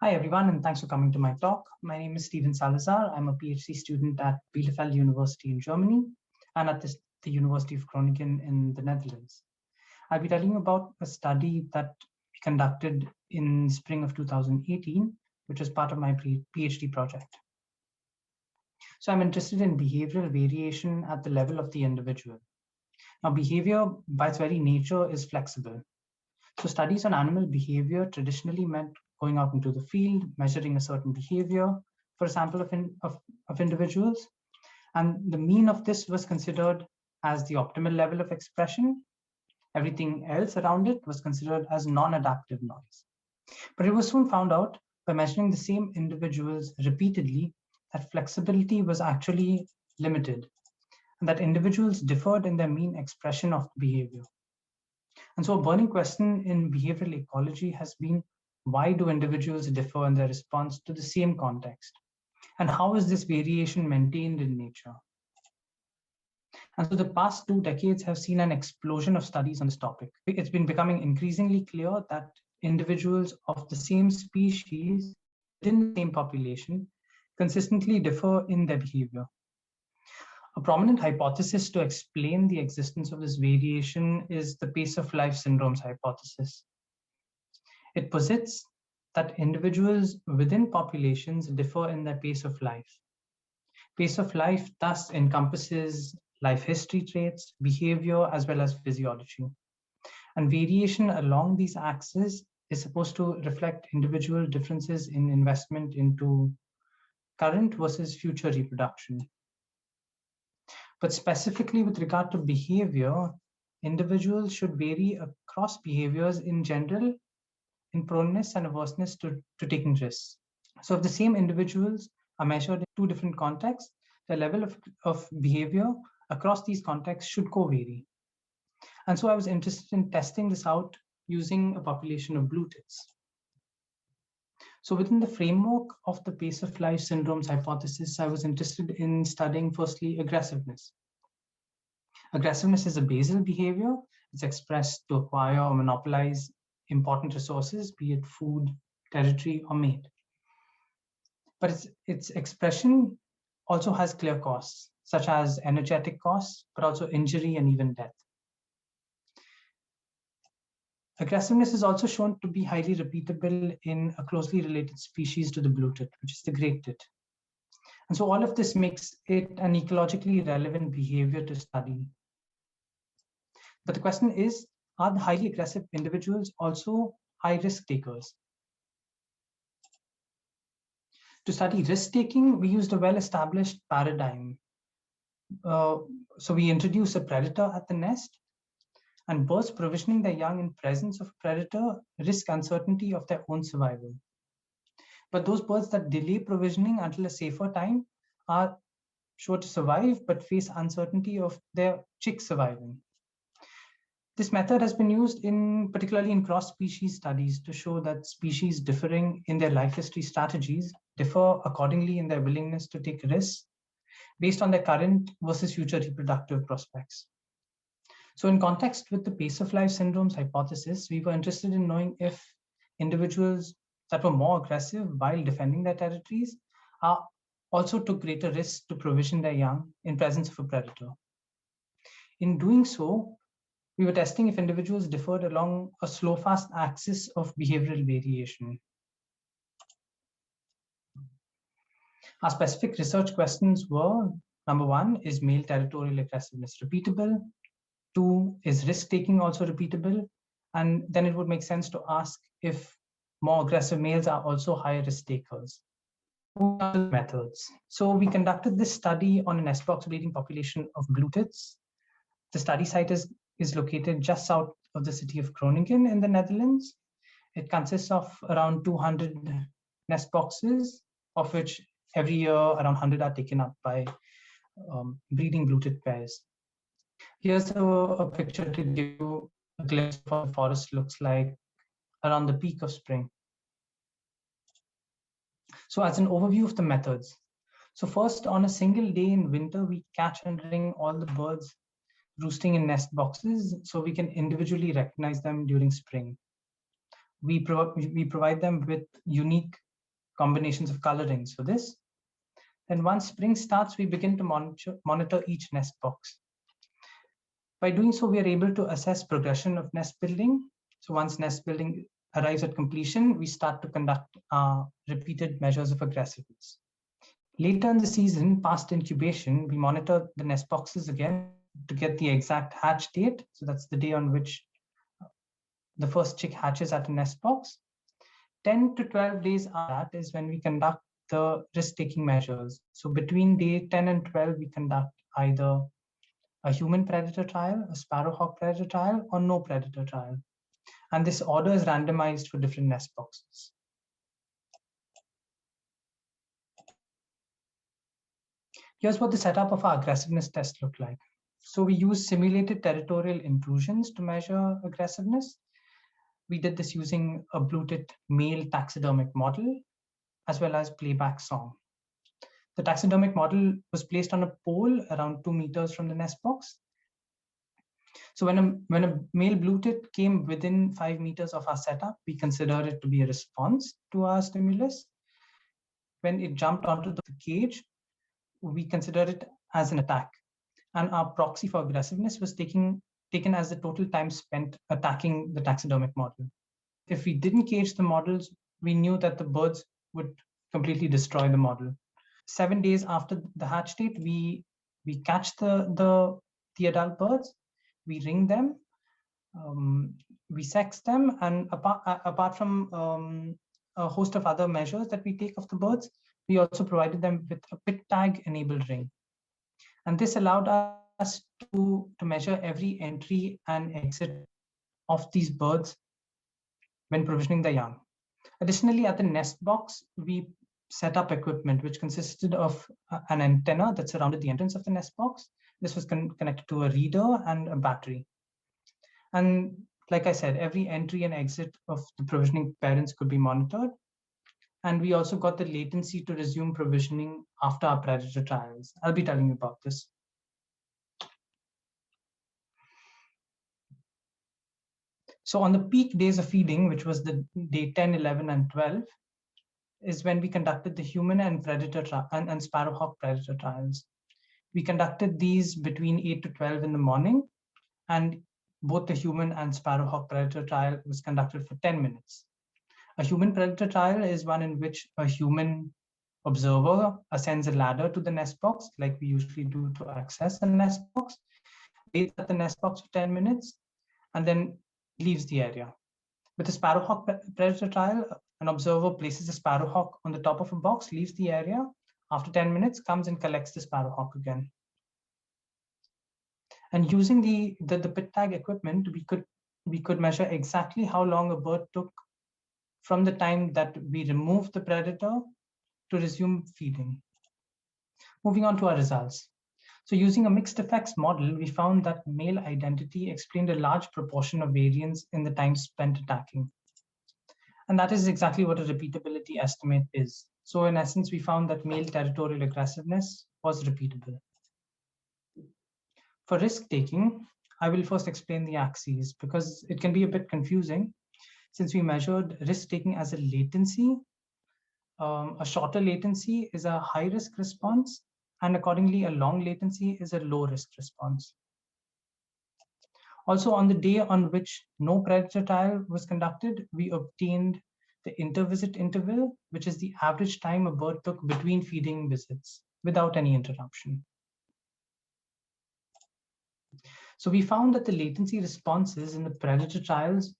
Hi, everyone, and thanks for coming to my talk. My name is Stephen Salazar. I'm a PhD student at Bielefeld University in Germany and at the University of Groningen in the Netherlands. I'll be telling you about a study that we conducted in spring of 2018, which was part of my PhD project. So I'm interested in behavioral variation at the level of the individual. Now, behavior by its very nature is flexible. So studies on animal behavior traditionally meant going out into the field, measuring a certain behavior for a sample of individuals. And the mean of this was considered as the optimal level of expression. Everything else around it was considered as non-adaptive noise. But it was soon found out by measuring the same individuals repeatedly that flexibility was actually limited and that individuals differed in their mean expression of behavior. And so a burning question in behavioral ecology has been, why do individuals differ in their response to the same context? And how is this variation maintained in nature? And so the past 2 decades have seen an explosion of studies on this topic. It's been becoming increasingly clear that individuals of the same species within the same population consistently differ in their behavior. A prominent hypothesis to explain the existence of this variation is the pace of life syndromes hypothesis. It posits that individuals within populations differ in their pace of life. Pace of life thus encompasses life history traits, behavior, as well as physiology. And variation along these axes is supposed to reflect individual differences in investment into current versus future reproduction. But specifically with regard to behavior, individuals should vary across behaviors in general, in proneness and averseness to taking risks. So if the same individuals are measured in 2 different contexts, the level of behavior across these contexts should co-vary. And so I was interested in testing this out using a population of blue tits. So within the framework of the pace of life syndromes hypothesis, I was interested in studying firstly aggressiveness. Aggressiveness is a basal behavior. It's expressed to acquire or monopolize important resources, be it food, territory, or mate. But its expression also has clear costs, such as energetic costs, but also injury and even death. Aggressiveness is also shown to be highly repeatable in a closely related species to the blue tit, which is the great tit. And so all of this makes it an ecologically relevant behavior to study. But the question is, are the highly aggressive individuals also high risk takers? To study risk taking, we used a well-established paradigm. So we introduce a predator at the nest, and birds provisioning their young in presence of a predator risk uncertainty of their own survival. But those birds that delay provisioning until a safer time are sure to survive, but face uncertainty of their chicks surviving. This method has been used particularly in cross-species studies to show that species differing in their life history strategies differ accordingly in their willingness to take risks based on their current versus future reproductive prospects. So in context with the pace of life syndromes hypothesis, we were interested in knowing if individuals that were more aggressive while defending their territories also took greater risks to provision their young in presence of a predator. In doing so, we were testing if individuals differed along a slow-fast axis of behavioral variation. Our specific research questions were, number 1, is male territorial aggressiveness repeatable? 2, is risk-taking also repeatable? And then it would make sense to ask if more aggressive males are also higher risk takers. Methods. So we conducted this study on a nest box breeding population of blue tits. The study site is located just south of the city of Groningen in the Netherlands. It consists of around 200 nest boxes, of which every year around 100 are taken up by breeding blue tit pairs. Here's a picture to give you a glimpse of what the forest looks like around the peak of spring. So as an overview of the methods. So first, on a single day in winter, we catch and ring all the birds roosting in nest boxes so we can individually recognize them during spring. We provide them with unique combinations of colorings for this. Then once spring starts, we begin to monitor each nest box. By doing so, we are able to assess progression of nest building. So once nest building arrives at completion, we start to conduct repeated measures of aggressiveness. Later in the season, past incubation, we monitor the nest boxes again to get the exact hatch date. So that's the day on which the first chick hatches at a nest box. 10 to 12 days after that is when we conduct the risk-taking measures. So between day 10 and 12, we conduct either a human predator trial, a sparrowhawk predator trial, or no predator trial. And this order is randomized for different nest boxes. Here's what the setup of our aggressiveness test looked like. So we use simulated territorial intrusions to measure aggressiveness. We did this using a blue-tit male taxidermic model, as well as playback song. The taxidermic model was placed on a pole around 2 meters from the nest box. So when a male blue-tit came within 5 meters of our setup, we consider it to be a response to our stimulus. When it jumped onto the cage, we consider it as an attack. And our proxy for aggressiveness was taken as the total time spent attacking the taxidermic model. If we didn't cage the models, we knew that the birds would completely destroy the model. 7 days after the hatch date, we catch the adult birds, we ring them, we sex them, and apart from a host of other measures that we take of the birds, we also provided them with a pit tag enabled ring. And this allowed us to measure every entry and exit of these birds when provisioning the young. Additionally, at the nest box, we set up equipment which consisted of an antenna that surrounded the entrance of the nest box. This was connected to a reader and a battery. And like I said, every entry and exit of the provisioning parents could be monitored. And we also got the latency to resume provisioning after our predator trials. I'll be telling you about this. So on the peak days of feeding, which was the day 10, 11, and 12, is when we conducted the human and predator and sparrowhawk predator trials. We conducted these between 8 to 12 in the morning, and both the human and sparrowhawk predator trial was conducted for 10 minutes. A human predator trial is one in which a human observer ascends a ladder to the nest box, like we usually do to access a nest box, waits at the nest box for 10 minutes, and then leaves the area. With a sparrowhawk predator trial, an observer places a sparrowhawk on the top of a box, leaves the area, after 10 minutes, comes and collects the sparrowhawk again. And using the pit tag equipment, we could measure exactly how long a bird took from the time that we removed the predator to resume feeding. Moving on to our results. So using a mixed effects model, we found that male identity explained a large proportion of variance in the time spent attacking. And that is exactly what a repeatability estimate is. So in essence, we found that male territorial aggressiveness was repeatable. For risk-taking, I will first explain the axes because it can be a bit confusing since we measured risk-taking as a latency. A shorter latency is a high-risk response, and accordingly, a long latency is a low-risk response. Also, on the day on which no predator trial was conducted, we obtained the intervisit interval, which is the average time a bird took between feeding visits without any interruption. So we found that the latency responses in the predator trials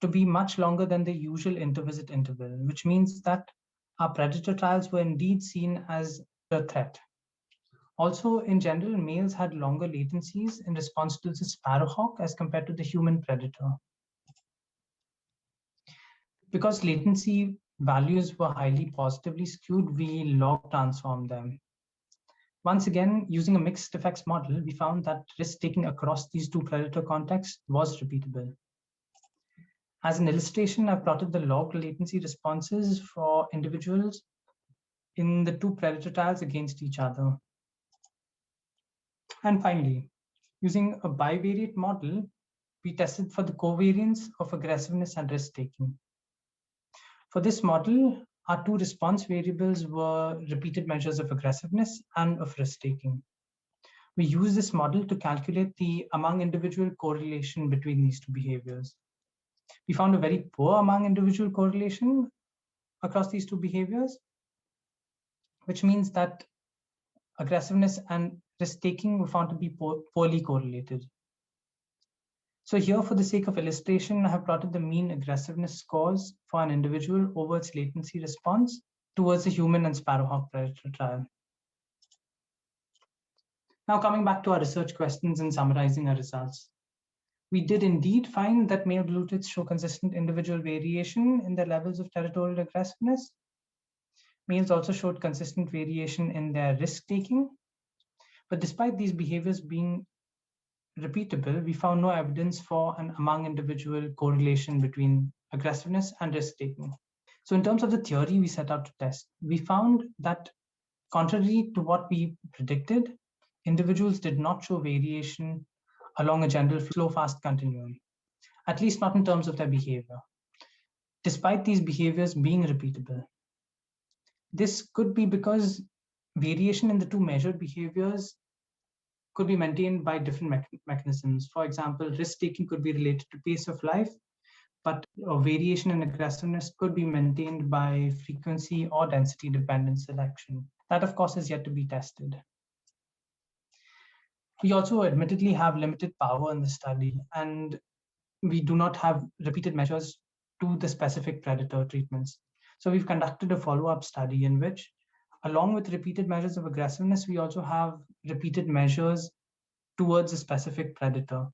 to be much longer than the usual intervisit interval, which means that our predator trials were indeed seen as a threat. Also, in general, males had longer latencies in response to the sparrowhawk as compared to the human predator. Because latency values were highly positively skewed, we log transformed them. Once again, using a mixed effects model, we found that risk-taking across these two predator contexts was repeatable. As an illustration, I've plotted the log latency responses for individuals in the two predator trials against each other. And finally, using a bivariate model, we tested for the covariance of aggressiveness and risk-taking. For this model, our two response variables were repeated measures of aggressiveness and of risk-taking. We used this model to calculate the among individual correlation between these two behaviors. We found a very poor among individual correlation across these two behaviors, which means that aggressiveness and risk-taking were found to be poorly correlated. So here, for the sake of illustration, I have plotted the mean aggressiveness scores for an individual over its latency response towards the human and sparrowhawk predator trial. Now, coming back to our research questions and summarizing our results. We did indeed find that male blue-tits show consistent individual variation in their levels of territorial aggressiveness. Males also showed consistent variation in their risk-taking. But despite these behaviors being repeatable, we found no evidence for an among individual correlation between aggressiveness and risk-taking. So in terms of the theory we set out to test, we found that contrary to what we predicted, individuals did not show variation along a general slow-fast continuum, at least not in terms of their behavior, despite these behaviors being repeatable. This could be because variation in the two measured behaviors could be maintained by different mechanisms. For example, risk-taking could be related to pace of life, but variation in aggressiveness could be maintained by frequency or density-dependent selection. That, of course, is yet to be tested. We also admittedly have limited power in the study, and we do not have repeated measures to the specific predator treatments. So we've conducted a follow-up study in which, along with repeated measures of aggressiveness, we also have repeated measures towards a specific predator.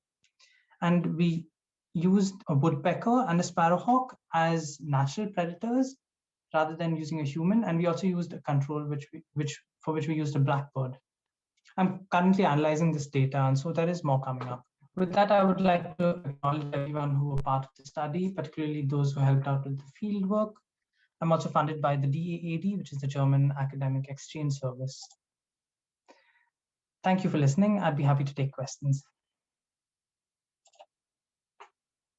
And we used a woodpecker and a sparrowhawk as natural predators rather than using a human. And we also used a control for which we used a blackbird. I'm currently analyzing this data, and so there is more coming up. With that, I would like to acknowledge everyone who were part of the study, particularly those who helped out with the field work. I'm also funded by the DAAD, which is the German Academic Exchange Service. Thank you for listening. I'd be happy to take questions.